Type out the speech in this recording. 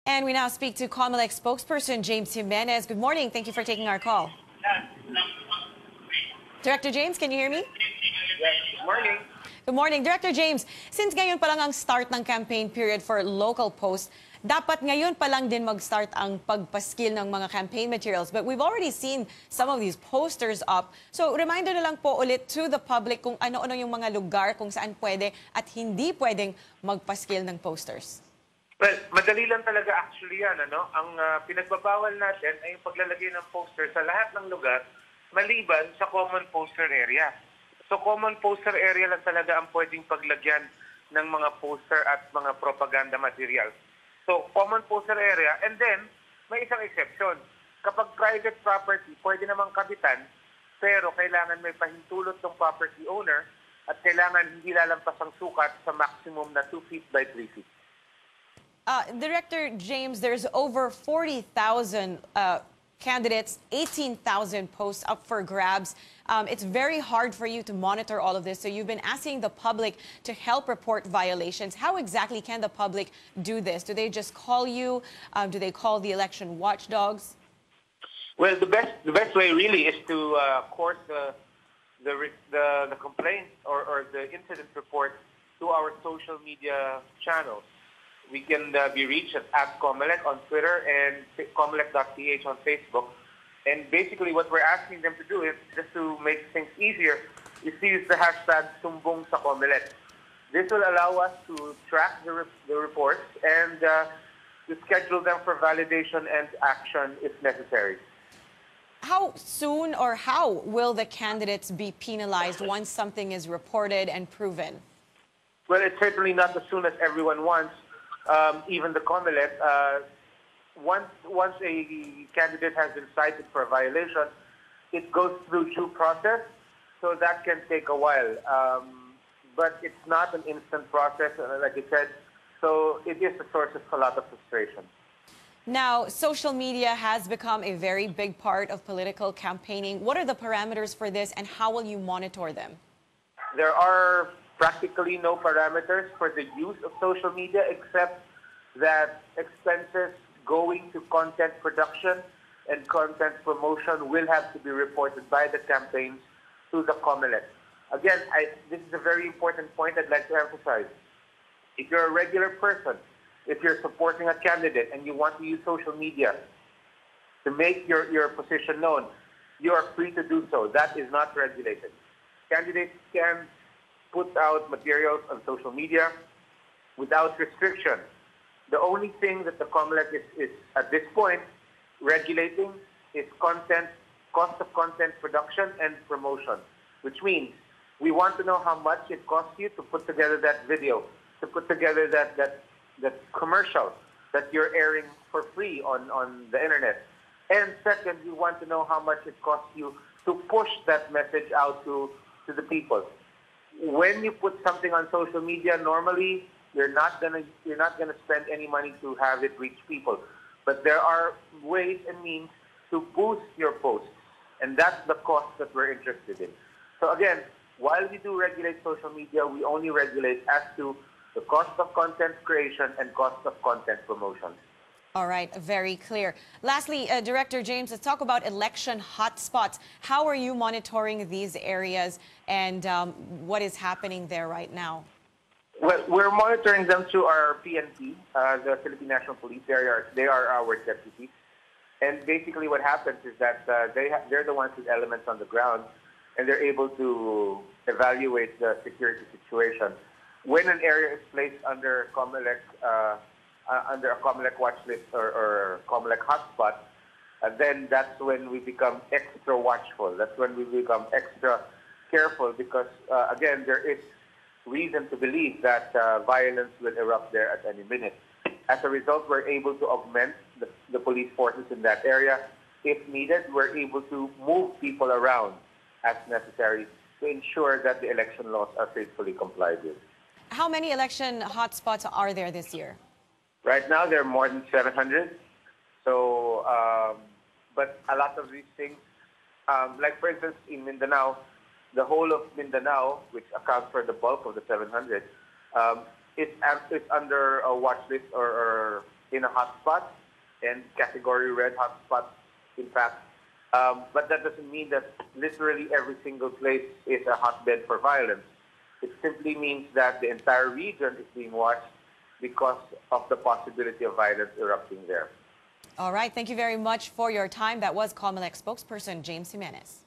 And we now speak to COMELEC Spokesperson James Jimenez. Good morning. Thank you for taking our call. Director James, can you hear me? Yes, good morning. Good morning. Director James, since ngayon pa lang ang start ng campaign period for local posts, dapat ngayon pa lang din mag-start ang pagpaskil ng mga campaign materials. But we've already seen some of these posters up. So reminder na lang po ulit to the public kung ano-ano yung mga lugar kung saan pwede at hindi pwedeng magpaskil ng posters. Well, madali lang talaga actually yan. Ang pinagbabawal natin ay yung paglalagay ng poster sa lahat ng lugar maliban sa common poster area. So common poster area lang talaga ang pwedeng paglagyan ng mga poster at mga propaganda materials. So common poster area, and then may isang exception. Kapag private property, pwede namang kabitan, pero kailangan may pahintulot ng property owner at kailangan hindi lalampas ang sukat sa maximum na 2 feet by 3 feet. Director James, there's over 40,000 candidates, 18,000 posts up for grabs. It's very hard for you to monitor all of this. So you've been asking the public to help report violations. How exactly can the public do this? Do they just call you? Do they call the election watchdogs? Well, the best way really is to course the complaint or the incident report to our social media channels. We can be reached at COMELEC on Twitter and COMELEC.ph on Facebook. And basically what we're asking them to do is, just to make things easier, is to use the hashtag Sumbong sa COMELEC. This will allow us to track the reports and to schedule them for validation and action if necessary. How soon or how will the candidates be penalized once something is reported and proven? Well, it's certainly not as soon as everyone wants. Even the COMELEC, once a candidate has been cited for a violation, it goes through due process, so that can take a while. But it's not an instant process, like I said, so it is a source of a lot of frustration. Now, social media has become a very big part of political campaigning. What are the parameters for this, and how will you monitor them? There are practically no parameters for the use of social media, except that expenses going to content production and content promotion will have to be reported by the campaigns to the COMELEC. Again, this is a very important point I'd like to emphasize. If you're a regular person, if you're supporting a candidate and you want to use social media to make your position known, you are free to do so. That is not regulated. Candidates can put out materials on social media without restriction. The only thing that the COMELEC is at this point regulating is cost of content production and promotion, which means we want to know how much it costs you to put together that video, to put together that commercial that you're airing for free on the internet. And second, we want to know how much it costs you to push that message out to the people. When you put something on social media, normally you're not gonna spend any money to have it reach people. But there are ways and means to boost your posts, and that's the cost that we're interested in. So again, while we do regulate social media, we only regulate as to the cost of content creation and cost of content promotion. All right, very clear. Lastly, Director James, let's talk about election hotspots. How are you monitoring these areas, and what is happening there right now? Well, we're monitoring them through our PNP, the Philippine National Police. They are our deputies. And basically what happens is that they're the ones with elements on the ground, and they're able to evaluate the security situation. When an area is placed under COMELEC, under a COMELEC watch list or COMELEC hotspot, then that's when we become extra watchful. That's when we become extra careful because, again, there is reason to believe that violence will erupt there at any minute. As a result, we're able to augment the police forces in that area. If needed, we're able to move people around as necessary to ensure that the election laws are faithfully complied with. How many election hotspots are there this year? Right now, there are more than 700. So, but a lot of these things, like for instance, in Mindanao, the whole of Mindanao, which accounts for the bulk of the 700, it's under a watch list or in a hotspot, and category red hotspot, in fact. But that doesn't mean that literally every single place is a hotbed for violence. It simply means that the entire region is being watched because of the possibility of violence erupting there. All right. Thank you very much for your time. That was COMELEC spokesperson James Jimenez.